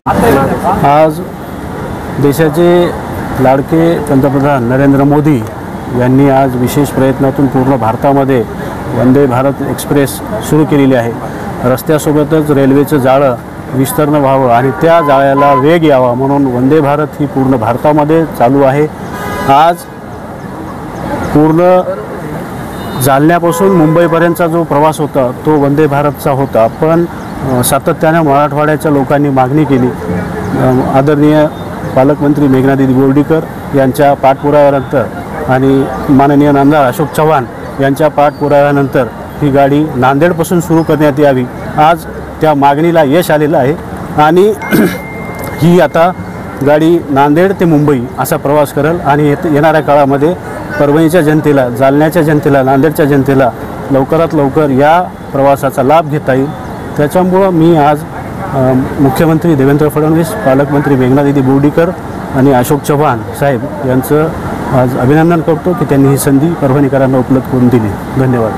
आज देशाचे लाडके पंतप्रधान नरेंद्र मोदी यांनी आज विशेष प्रयत्नातून पूर्ण भारतामध्ये वंदे भारत एक्सप्रेस सुरू केलेली आहे। रस्त्यासोबतच रेल्वेचं जाळं विस्तीर्ण व्हावं आणि त्या जाळ्याला वेग यावा म्हणून वंदे भारत ही पूर्ण भारतामध्ये चालू आहे। आज पूर्ण जालन्यापासून मुंबईपर्यंतचा जो प्रवास होता तो वंदे भारतचा होता, पण सातत्याने मराठवाड्याच्या लोकांनी मागणी केली। आदरणीय पालकमंत्री मेघनादिदी बोर्डीकर यांच्या पाठपुराव्यानंतर आणि माननीय नामदार अशोक चव्हाण यांच्या पाठपुराव्यानंतर ही गाडी नांदेडपासून सुरू करण्यात यावी। आज त्या मागणीला यश आलेलं आहे आणि ही आता गाडी नांदेड ते मुंबई असा प्रवास करेल आणि येणाऱ्या काळामध्ये परभणीच्या जनतेला, जालन्याच्या जनतेला, नांदेडच्या जनतेला लवकरात लवकर या प्रवासाचा लाभ घेता येईल। त्याच्यामुळं मी आज मुख्यमंत्री देवेंद्र फडणवीस, पालकमंत्री मेघनादिदी बोर्डीकर आणि अशोक चव्हाण साहेब यांचं आज अभिनंदन करतो की त्यांनी ही संधी परभणीकरांना उपलब्ध करून दिली। धन्यवाद।